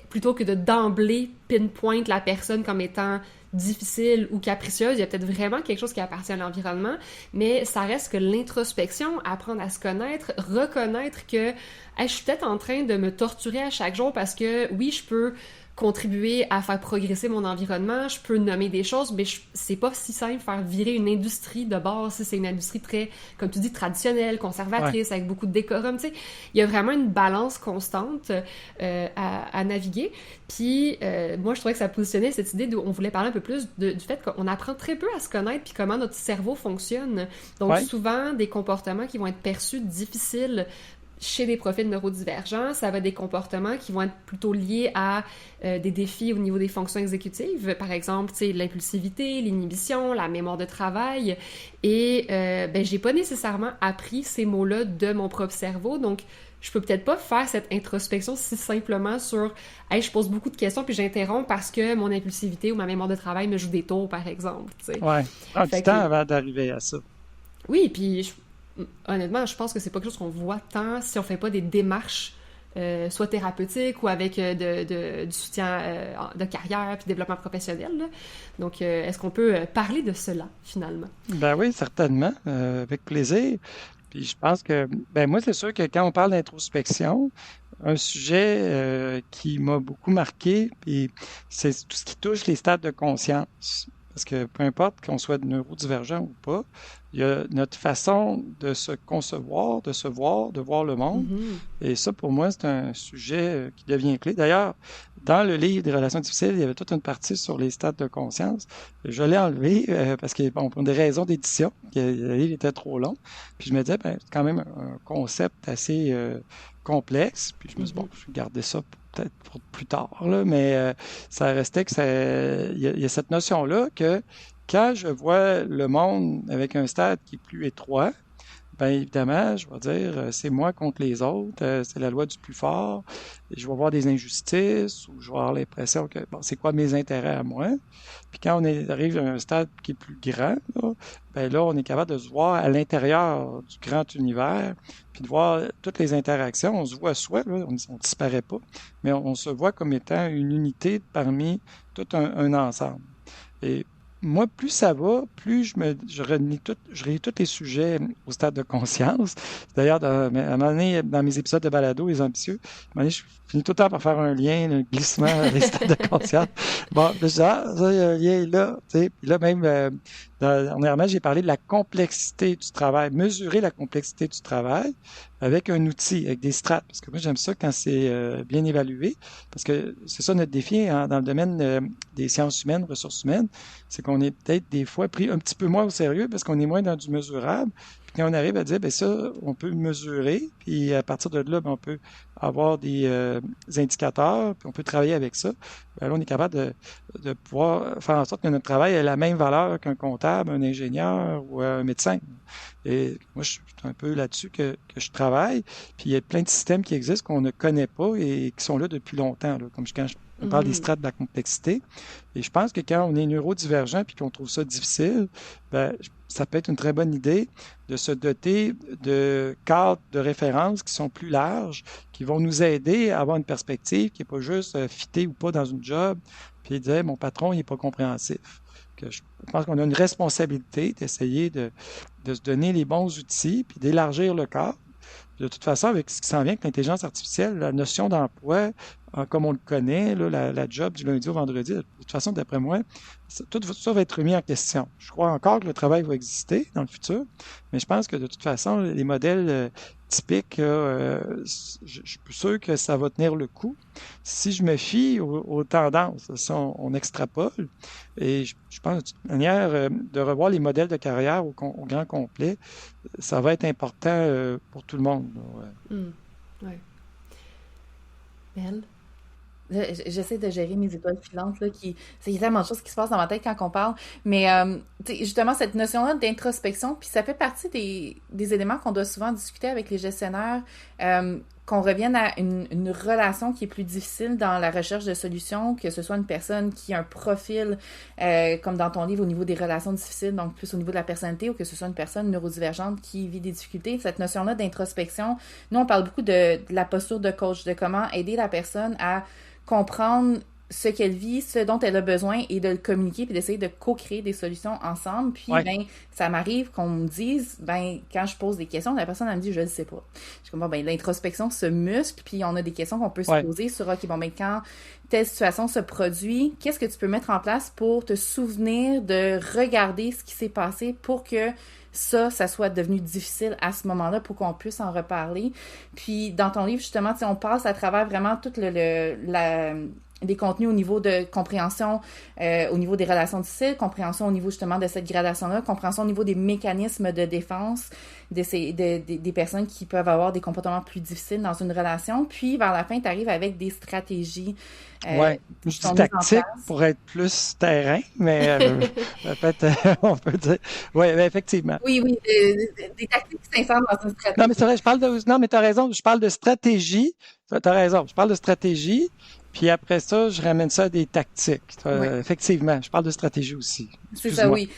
plutôt que de d'emblée pinpoint la personne comme étant difficile ou capricieuse. Il y a peut-être vraiment quelque chose qui appartient à l'environnement, mais ça reste que l'introspection, apprendre à se connaître, reconnaître que hey, je suis peut-être en train de me torturer à chaque jour parce que oui, je peux contribuer à faire progresser mon environnement, je peux nommer des choses, mais c'est pas si simple faire virer une industrie de base. C'est une industrie très, comme tu dis, traditionnelle, Ouais. conservatrice, avec beaucoup de décorum. Tu sais, il y a vraiment une balance constante à naviguer. Puis moi, je trouvais que ça positionnait cette idée d'où on voulait parler un peu plus du fait qu'on apprend très peu à se connaître puis comment notre cerveau fonctionne. Donc Ouais. souvent, des comportements qui vont être perçus difficiles chez des profils neurodivergents, ça va être des comportements qui vont être plutôt liés à des défis au niveau des fonctions exécutives, par exemple, tu sais, l'impulsivité, l'inhibition, la mémoire de travail. Et ben, j'ai pas nécessairement appris ces mots-là de mon propre cerveau, donc je peux peut-être pas faire cette introspection si simplement sur hey, je pose beaucoup de questions puis j'interromps parce que mon impulsivité ou ma mémoire de travail me joue des tours, par exemple. Tu sais. Ouais. Ah, du Fait temps que avant d'arriver à ça. oui, puis honnêtement, je pense que c'est pas quelque chose qu'on voit tant si on fait pas des démarches soit thérapeutiques ou avec du soutien de carrière puis développement professionnel. Là. Donc, est-ce qu'on peut parler de cela finalement? Ben oui, certainement, avec plaisir. Puis je pense que, ben moi, c'est sûr que quand on parle d'introspection, un sujet qui m'a beaucoup marqué, puis c'est tout ce qui touche les stades de conscience. Parce que peu importe qu'on soit neurodivergent ou pas, il y a notre façon de se concevoir, de se voir, de voir le monde. Mhm. Et ça, pour moi, c'est un sujet qui devient clé. D'ailleurs, dans le livre des relations difficiles, il y avait toute une partie sur les stades de conscience. Je l'ai enlevé parce que, bon, pour des raisons d'édition, le livre était trop long. Puis je me disais, ben, c'est quand même un concept assez complexe. Puis je me suis dit, bon, Mhm. je vais garder ça peut-être pour plus tard, là, mais ça restait que ça, il y a cette notion-là que quand je vois le monde avec un stade qui est plus étroit, ben évidemment, je vais dire, c'est moi contre les autres, c'est la loi du plus fort, et je vais voir des injustices, ou je vais avoir l'impression que, bon, c'est quoi mes intérêts à moi? Puis quand arrive à un stade qui est plus grand, là, ben là, on est capable de se voir à l'intérieur du grand univers, puis de voir toutes les interactions. On se voit soi, là, on disparaît pas, mais on se voit comme étant une unité parmi tout un ensemble. Et moi, plus ça va, plus je relis tous les sujets au stade de conscience. D'ailleurs, à un moment donné, dans mes épisodes de balado, les ambitieux, à un moment donné, je finis tout le temps par faire un lien, un glissement vers les stades de conscience. Bon, je dis, ah, ça, il y a un lien là, tu sais. Puis là, même, dernièrement, j'ai parlé de la complexité du travail, mesurer la complexité du travail avec un outil, avec des strates. Parce que moi, j'aime ça quand c'est bien évalué, parce que c'est ça notre défi hein, dans le domaine des sciences humaines, ressources humaines, c'est qu'on est peut-être des fois pris un petit peu moins au sérieux parce qu'on est moins dans du mesurable. Puis quand on arrive à dire, ben ça, on peut mesurer, puis à partir de là, ben, on peut avoir des indicateurs, puis on peut travailler avec ça. Ben là, on est capable de pouvoir faire en sorte que notre travail ait la même valeur qu'un comptable, un ingénieur ou un médecin. Et moi, je suis un peu là-dessus que je travaille. Puis il y a plein de systèmes qui existent qu'on ne connaît pas et qui sont là depuis longtemps. Là. Comme quand on parle des Mhm. strates de la complexité. Et je pense que quand on est neurodivergent puis qu'on trouve ça difficile, ben, ça peut être une très bonne idée de se doter de cadres de référence qui sont plus larges, qui vont nous aider à avoir une perspective qui n'est pas juste fitter ou pas dans une job, puis dire mon patron, il n'est pas compréhensif. Que je pense qu'on a une responsabilité d'essayer de se donner les bons outils puis d'élargir le cadre. De toute façon, avec ce qui s'en vient avec l'intelligence artificielle, la notion d'emploi comme on le connaît, là, la job du lundi au vendredi, de toute façon, d'après moi, tout ça va être remis en question. Je crois encore que le travail va exister dans le futur, mais je pense que de toute façon, les modèles typiques, je suis plus sûr que ça va tenir le coup. Si je me fie aux tendances, ça, on extrapole, et je pense, de toute manière, de revoir les modèles de carrière au grand complet, ça va être important pour tout le monde. Là, ouais. Ouais. Belle. J'essaie de gérer mes étoiles filantes, là, c'est tellement de choses qui se passent dans ma tête quand on parle. Mais, justement, cette notion-là d'introspection, puis ça fait partie des éléments qu'on doit souvent discuter avec les gestionnaires, qu'on revienne à une relation qui est plus difficile dans la recherche de solutions, que ce soit une personne qui a un profil, comme dans ton livre, au niveau des relations difficiles, donc plus au niveau de la personnalité, ou que ce soit une personne neurodivergente qui vit des difficultés. Cette notion-là d'introspection, nous, on parle beaucoup de la posture de coach, de comment aider la personne à comprendre ce qu'elle vit, ce dont elle a besoin et de le communiquer puis d'essayer de co-créer des solutions ensemble. Puis, ben, ça m'arrive qu'on me dise, ben, quand je pose des questions, la personne, elle me dit, je ne sais pas. Je suis comme, bon, ben, l'introspection se muscle, puis on a des questions qu'on peut se poser sur, OK, bon, ben, quand telle situation se produit, qu'est-ce que tu peux mettre en place pour te souvenir de regarder ce qui s'est passé pour que ça soit devenu difficile à ce moment-là pour qu'on puisse en reparler. Puis, dans ton livre, justement, on passe à travers vraiment tout des contenus au niveau de compréhension, au niveau des relations difficiles, compréhension au niveau justement de cette gradation-là, compréhension au niveau des mécanismes de défense des personnes qui peuvent avoir des comportements plus difficiles dans une relation. Puis, vers la fin, tu arrives avec des stratégies. Je dis tactique pour être plus terrain, mais peut-être on peut dire. Oui, effectivement. Oui, des tactiques qui s'insèrent dans une stratégie. Non, mais c'est vrai, non, mais tu as raison, je parle de stratégie. Tu as raison, je parle de stratégie. Puis après ça, je ramène ça à des tactiques. Effectivement, je parle de stratégie aussi. C'est ça, oui.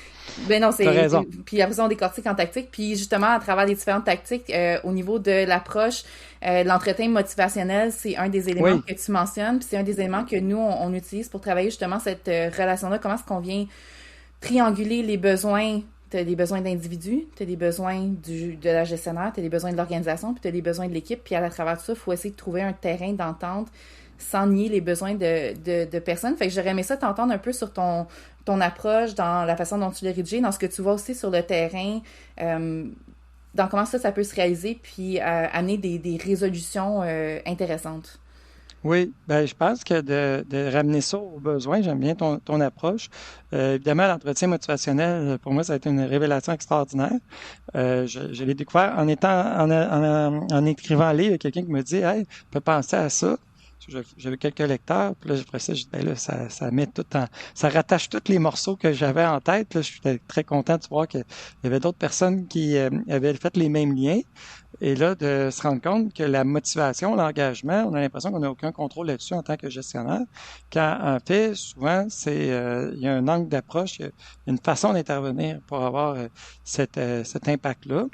Ben non, T'as raison. Puis après ça, on décortique en tactique. Puis justement, à travers les différentes tactiques, au niveau de l'approche, l'entretien motivationnel, c'est un des éléments que tu mentionnes. Puis c'est un des éléments que nous, on utilise pour travailler justement cette relation-là. Comment est-ce qu'on vient trianguler les besoins? Tu as des besoins d'individus, tu as des besoins de la gestionnaire, tu as des besoins de l'organisation, puis tu as des besoins de l'équipe. Puis à travers tout ça, il faut essayer de trouver un terrain d'entente sans nier les besoins de personnes. Fait que j'aurais aimé ça t'entendre un peu sur ton approche, dans la façon dont tu l'as rédigé, dans ce que tu vois aussi sur le terrain, dans comment ça peut se réaliser, puis amener des résolutions intéressantes. Oui, ben je pense que de ramener ça aux besoins, j'aime bien ton approche. Évidemment, l'entretien motivationnel, pour moi, ça a été une révélation extraordinaire. Je l'ai découvert en écrivant un livre, il y a quelqu'un qui me dit « Hey, on peut penser à ça ». J'avais quelques lecteurs, puis là, après ça, ça met tout ça rattache tous les morceaux que j'avais en tête. Là, je suis très content de voir qu'il y avait d'autres personnes qui avaient fait les mêmes liens. Et là, de se rendre compte que la motivation, l'engagement, on a l'impression qu'on n'a aucun contrôle là-dessus en tant que gestionnaire. Quand, en fait, souvent, il y a un angle d'approche, il y a une façon d'intervenir pour avoir cet impact-là.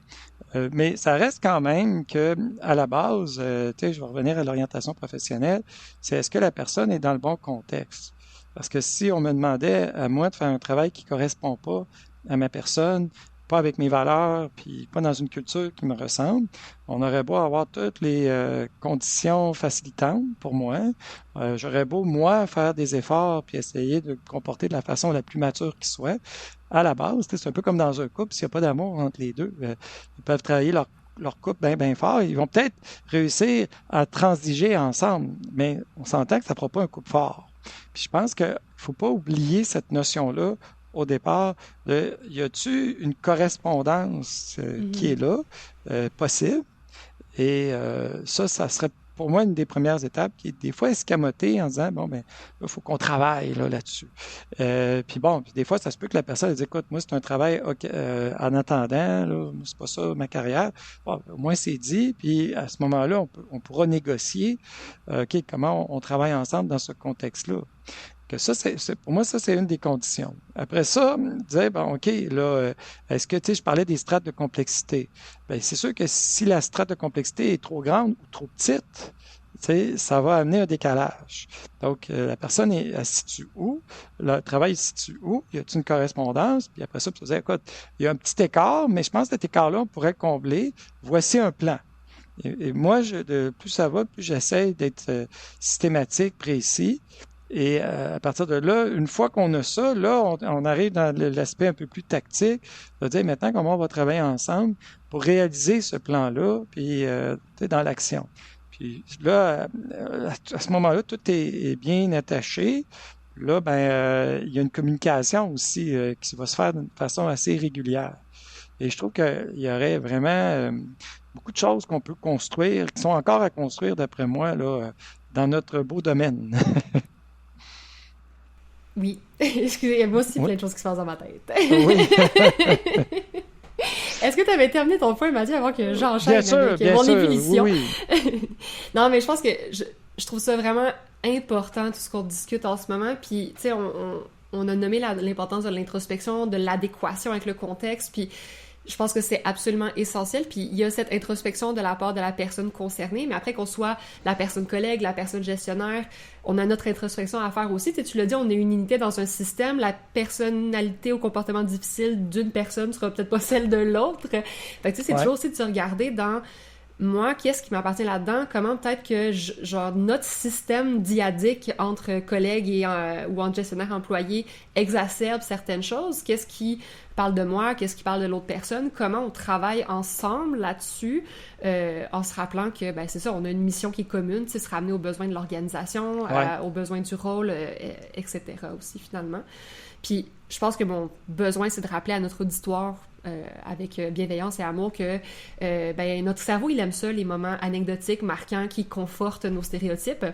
Mais ça reste quand même que, à la base, je vais revenir à l'orientation professionnelle, c'est est-ce que la personne est dans le bon contexte? Parce que si on me demandait à moi de faire un travail qui correspond pas à ma personne, pas avec mes valeurs, puis pas dans une culture qui me ressemble, on aurait beau avoir toutes les conditions facilitantes pour moi. J'aurais beau, moi, faire des efforts puis essayer de me comporter de la façon la plus mature qui soit. À la base, c'est un peu comme dans un couple, s'il n'y a pas d'amour entre les deux, ils peuvent travailler leur couple bien fort. Ils vont peut-être réussir à transiger ensemble, mais on s'entend que ça ne fera pas un couple fort. Puis je pense qu'il ne faut pas oublier cette notion-là au départ de y a-tu une correspondance qui est là, possible? Et ça serait pour moi une des premières étapes qui est des fois escamotée en disant bon ben il faut qu'on travaille là-dessus. Puis des fois ça se peut que la personne elle dise écoute moi c'est un travail en attendant là, c'est pas ça ma carrière. Bon, au moins c'est dit. Puis à ce moment-là on pourra négocier comment on travaille ensemble dans ce contexte-là. Que ça, pour moi, ça, c'est une des conditions. Après ça, dire, bon, OK, là, est-ce que, je parlais des strates de complexité. Bien, c'est sûr que si la strate de complexité est trop grande ou trop petite, ça va amener un décalage. Donc, la personne, elle se situe où? Le travail se situe où? Y a-t-il une correspondance? Puis après ça, tu dire, écoute, il y a un petit écart, mais je pense que cet écart-là, on pourrait le combler. Voici un plan. Et moi, plus ça va, plus j'essaie d'être systématique, précis. Et à partir de là, une fois qu'on a ça, là, on arrive dans l'aspect un peu plus tactique, de dire maintenant comment on va travailler ensemble pour réaliser ce plan-là, puis dans l'action. Puis là, à ce moment-là, tout est bien attaché. Là, il y a une communication aussi qui va se faire d'une façon assez régulière. Et je trouve qu'il y aurait vraiment beaucoup de choses qu'on peut construire, qui sont encore à construire, d'après moi, là, dans notre beau domaine. Oui, excusez, moi aussi, Oui. plein de choses qui se passent dans ma tête. Oui, Est-ce que tu avais terminé ton point, Mathieu, avant que j'enchaîne bien sûr, avec bien mon sûr, ébullition? oui, Non, mais je pense que je trouve ça vraiment important, tout ce qu'on discute en ce moment. Puis, tu sais, on a nommé l'importance de l'introspection, de l'adéquation avec le contexte. Puis, je pense que c'est absolument essentiel. Puis, il y a cette introspection de la part de la personne concernée. Mais après, qu'on soit la personne collègue, la personne gestionnaire, on a notre introspection à faire aussi. Tu sais, tu l'as dit, on est une unité dans un système. La personnalité au comportement difficile d'une personne sera peut-être pas celle de l'autre. Fait que, tu sais, c'est ouais, toujours aussi de se regarder dans moi, qu'est-ce qui m'appartient là-dedans? Comment peut-être que, genre, notre système dyadique entre collègues et, ou entre gestionnaires employés exacerbe certaines choses? Qu'est-ce qui parle de moi? Qu'est-ce qui parle de l'autre personne? Comment on travaille ensemble là-dessus en se rappelant que, ben, c'est ça, on a une mission qui est commune, tu sais, se ramener aux besoins de l'organisation, ouais, aux besoins du rôle, etc. aussi, finalement. Puis, je pense que mon besoin, c'est de rappeler à notre auditoire avec bienveillance et amour que ben, notre cerveau, il aime ça, les moments anecdotiques, marquants, qui confortent nos stéréotypes.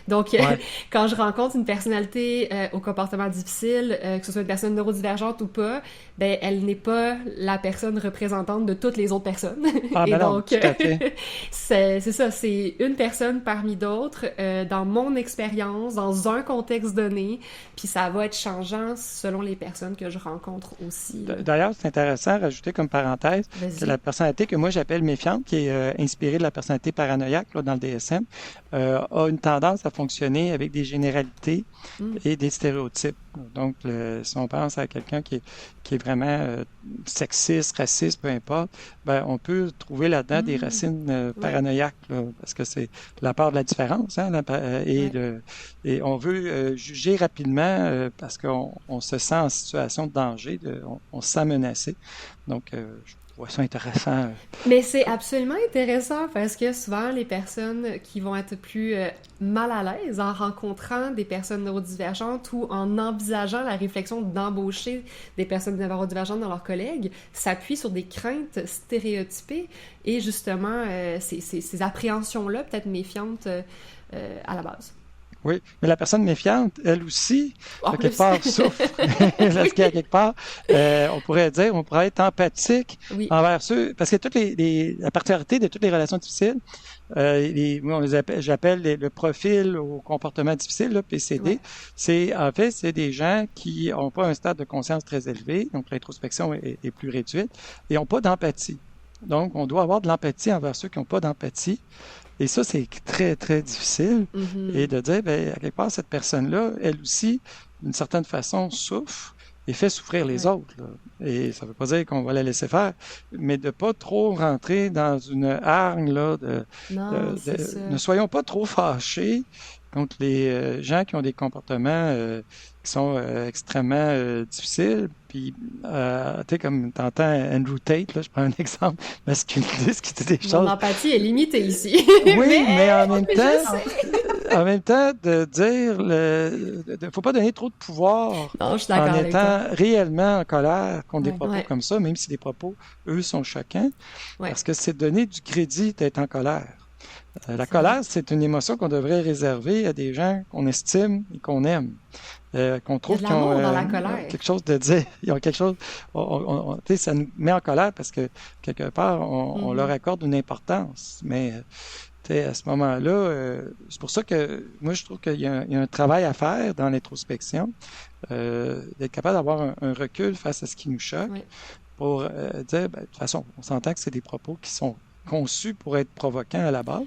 Donc, ouais, quand je rencontre une personnalité au comportement difficile, que ce soit une personne neurodivergente ou pas, ben, elle n'est pas la personne représentante de toutes les autres personnes. ah, Et ben non, donc, tout à fait, c'est ça, c'est une personne parmi d'autres, dans mon expérience, dans un contexte donné, puis ça va être changeant selon les personnes que je rencontre aussi. D'ailleurs, c'est intéressant, rajouter comme parenthèse, que Vas-y. la personnalité que moi j'appelle méfiante, qui est inspirée de la personnalité paranoïaque là, dans le DSM, a une tendance à fonctionner avec des généralités Mm. et des stéréotypes. Donc, si on pense à quelqu'un qui est vraiment sexiste, raciste, peu importe, ben, on peut trouver là-dedans des Mm. racines Ouais, paranoïaques, là, parce que c'est la peur de la différence, hein, ouais. et on veut juger rapidement parce qu'on se sent en situation de danger, on se sent menacé. Donc, je trouve ça intéressant. Mais c'est absolument intéressant parce que souvent, les personnes qui vont être plus mal à l'aise en rencontrant des personnes neurodivergentes ou en envisageant la réflexion d'embaucher des personnes neurodivergentes dans leurs collègues s'appuient sur des craintes stéréotypées et justement ces appréhensions-là, peut-être méfiantes à la base. Oui, mais la personne méfiante, elle aussi, En à quelque plus, part, souffre. Parce qu'à quelque part, on pourrait être empathique oui, envers ceux, parce que la particularité de toutes les relations difficiles, moi, j'appelle le profil au comportement difficile, là, ouais. PCD, c'est des gens qui n'ont pas un stade de conscience très élevé, donc l'introspection est plus réduite, et n'ont pas d'empathie. Donc, on doit avoir de l'empathie envers ceux qui n'ont pas d'empathie. Et ça, c'est très, très difficile. Et Mhm. de dire, ben, à quelque part, cette personne-là, elle aussi, d'une certaine façon, souffre et fait souffrir les Ouais. autres, là. Et ça ne veut pas dire qu'on va la laisser faire, mais de pas trop rentrer dans une hargne, là, Non, c'est ne ça. soyons pas trop fâchés contre les gens qui ont des comportements qui sont extrêmement difficiles. Puis, tu sais, comme t'entends Andrew Tate, là, je prends un exemple masculiniste qui dit des Mon choses. empathie est limitée ici. Oui, mais Mais je sais. en même temps, de dire, faut pas donner trop de pouvoir Non, je suis en d'accord avec toi. étant réellement en colère contre des Ouais. propos Ouais, comme ça, même si les propos, eux, sont choquants, ouais, parce que c'est donner du crédit d'être en colère. La c'est vrai. colère, c'est une émotion qu'on devrait réserver à des gens qu'on estime et qu'on aime, qu'on Il y a trouve de qu'ils ont l'amour dans la colère. quelque chose de dire, ils ont quelque chose, tu sais, ça nous met en colère parce que quelque part, on leur Mhm. accorde une importance, mais tu sais, à ce moment-là, c'est pour ça que moi, je trouve qu'il y a un travail à faire dans l'introspection, d'être capable d'avoir un recul face à ce qui nous choque Ouais. pour dire, ben, de toute façon, on s'entend que c'est des propos qui sont conçus pour être provoquants à la base.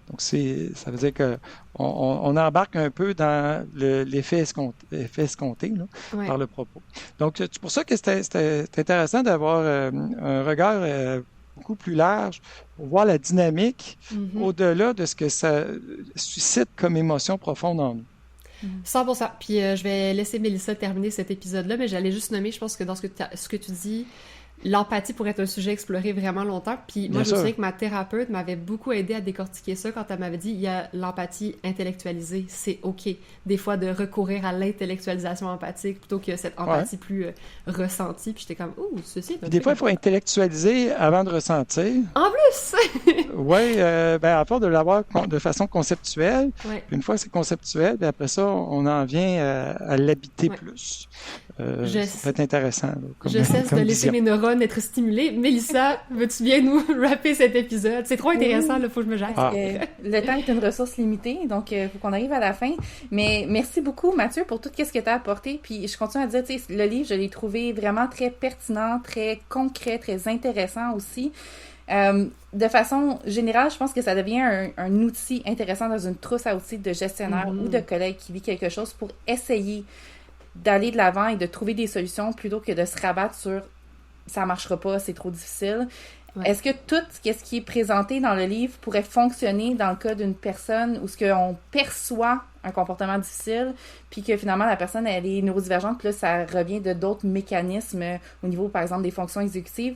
Donc, ça veut dire que on embarque un peu dans l'effet escompté là, Ouais. par le propos. Donc, c'est pour ça que c'était intéressant d'avoir un regard beaucoup plus large pour voir la dynamique Mhm. au-delà de ce que ça suscite comme émotion profonde en nous. 100%. Puis je vais laisser Mélissa terminer cet épisode-là, mais j'allais juste nommer, je pense que dans ce que tu dis, l'empathie pourrait être un sujet exploré vraiment longtemps. Puis moi, Bien je me sûr. souviens que ma thérapeute m'avait beaucoup aidé à décortiquer ça quand elle m'avait dit il y a l'empathie intellectualisée. C'est OK, des fois, de recourir à l'intellectualisation empathique plutôt que cette empathie plus ressentie. Puis j'étais comme, ouh, ceci est un Puis des truc fois, il faut intellectualiser avant de ressentir. En plus! Oui, à part de l'avoir de façon conceptuelle. Ouais. Puis une fois que c'est conceptuel, puis après ça, on en vient à l'habiter Ouais. plus. Je- Ça peut être intéressant. Là, comme- Je cesse comme de laisser vision. mes neurones être stimulés. Mélissa, veux-tu bien nous rapper cet épisode? C'est trop intéressant, là, faut que je me jette. Ah. Le temps est une ressource limitée, donc il faut qu'on arrive à la fin. Mais merci beaucoup, Mathieu, pour tout ce que tu as apporté. Puis je continue à dire, tu sais, le livre, je l'ai trouvé vraiment très pertinent, très concret, très intéressant aussi. De façon générale, je pense que ça devient un outil intéressant dans une trousse à outils de gestionnaire ou de collègue qui vit quelque chose pour essayer d'aller de l'avant et de trouver des solutions plutôt que de se rabattre sur ça marchera pas, c'est trop difficile. Ouais. Est-ce que tout ce qui est présenté dans le livre pourrait fonctionner dans le cas d'une personne où ce qu'on perçoit un comportement difficile, puis que finalement la personne elle est neurodivergente, puis là ça revient de d'autres mécanismes au niveau par exemple des fonctions exécutives,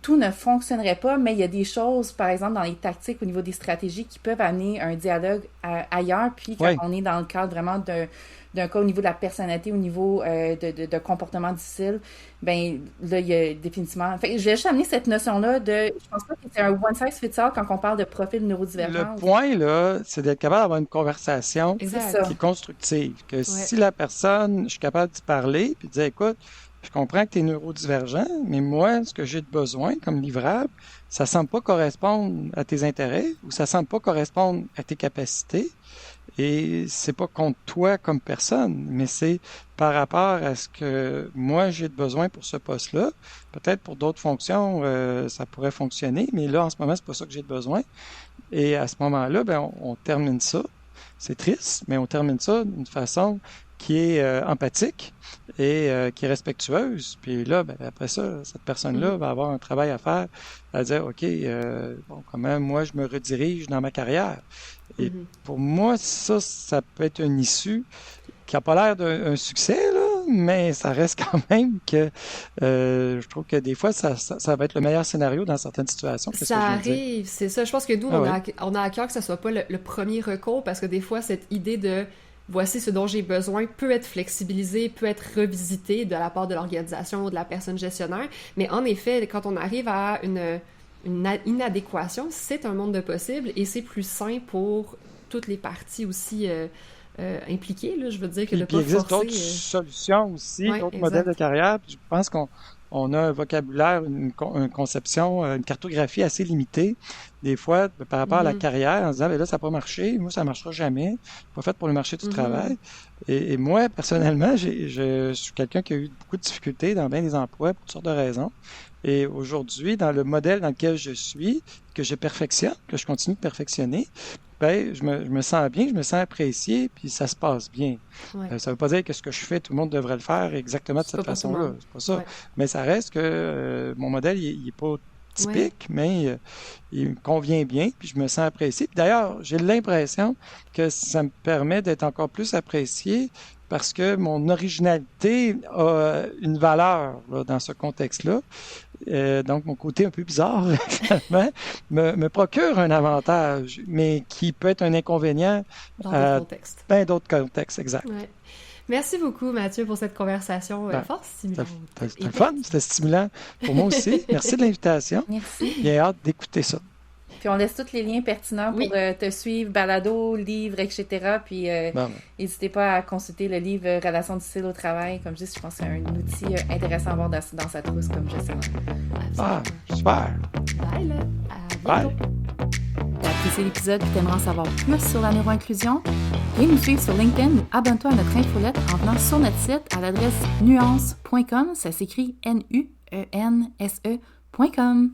tout ne fonctionnerait pas, mais il y a des choses par exemple dans les tactiques au niveau des stratégies qui peuvent amener un dialogue ailleurs, puis quand Ouais. on est dans le cadre vraiment d'un cas au niveau de la personnalité, au niveau de comportement difficile, ben là, il y a définitivement... Fait, je vais juste amener cette notion-là de... Je pense pas que c'est un one-size-fits-all quand on parle de profil neurodivergent. Le point, là, c'est d'être capable d'avoir une conversation C'est Exact. ça. qui est constructive. Que si la personne, je suis capable d'y parler, puis de dire, écoute, je comprends que tu es neurodivergent, mais moi, ce que j'ai de besoin comme livrable, ça semble pas correspondre à tes intérêts ou ça semble pas correspondre à tes capacités. Et c'est pas contre toi comme personne, mais c'est par rapport à ce que moi j'ai de besoin pour ce poste-là. Peut-être pour d'autres fonctions, ça pourrait fonctionner, mais là, en ce moment, c'est pas ça que j'ai de besoin. Et à ce moment-là, ben, on termine ça. C'est triste, mais on termine ça d'une façon qui est empathique et qui est respectueuse. Puis là, ben, après ça, cette personne-là va avoir un travail à faire, à dire, OK, bon, comment moi je me redirige dans ma carrière. Et pour moi, ça peut être une issue qui n'a pas l'air d'un succès, là, mais ça reste quand même que je trouve que des fois, ça va être le meilleur scénario dans certaines situations. Ça que ce que je viens de dire. arrive, c'est ça. Je pense que nous, on a à cœur que ça soit pas le premier recours parce que des fois, cette idée de voici ce dont j'ai besoin peut être flexibilisée, peut être revisitée de la part de l'organisation ou de la personne gestionnaire. Mais en effet, quand on arrive à une inadéquation, c'est un monde de possibles et c'est plus sain pour toutes les parties aussi impliquées, là, je veux dire, que de Puis pas il existe forcer... d'autres solutions aussi, Ouais, d'autres exact. modèles de carrière. Puis je pense qu'on a un vocabulaire, une conception, une cartographie assez limitée, des fois, par rapport à la carrière, en disant, ben là, ça n'a pas marché, moi, ça ne marchera jamais, pas fait pour le marché du travail. Et moi, personnellement, je suis quelqu'un qui a eu beaucoup de difficultés dans bien des emplois pour toutes sortes de raisons. Et aujourd'hui, dans le modèle dans lequel je suis, que je perfectionne, que je continue de perfectionner, ben, je me sens bien, je me sens apprécié, puis ça se passe bien. Ouais. Ça veut pas dire que ce que je fais, tout le monde devrait le faire exactement de C'est cette pas pour tout le façon-là. monde. C'est pas ça. Ouais. Mais ça reste que mon modèle, il est pas typique, mais il me convient bien, puis je me sens apprécié. Puis d'ailleurs, j'ai l'impression que ça me permet d'être encore plus apprécié parce que mon originalité a une valeur là, dans ce contexte-là. Donc, mon côté un peu bizarre, finalement, me procure un avantage, mais qui peut être un inconvénient Dans d'autres contextes. Ben, d'autres contextes, exact. Ouais. Merci beaucoup, Mathieu, pour cette conversation fort stimulante. C'était fun, c'était stimulant pour moi aussi. Merci de l'invitation. Merci. J'ai hâte d'écouter ça. Puis on laisse tous les liens pertinents pour te suivre, balado, livre, etc. Puis n'hésitez pas à consulter le livre Relations difficiles au travail. Comme je dis, je pense que c'est un outil intéressant à avoir dans sa trousse comme gestionnaire. Ah, super. Bye, là. À bientôt. T'as apprécié l'épisode et t'aimerais en savoir plus sur la neuroinclusion? Viens nous suivre sur LinkedIn ou abonne-toi à notre infolette en venant sur notre site à l'adresse nuance.com. Ça s'écrit nuance.com.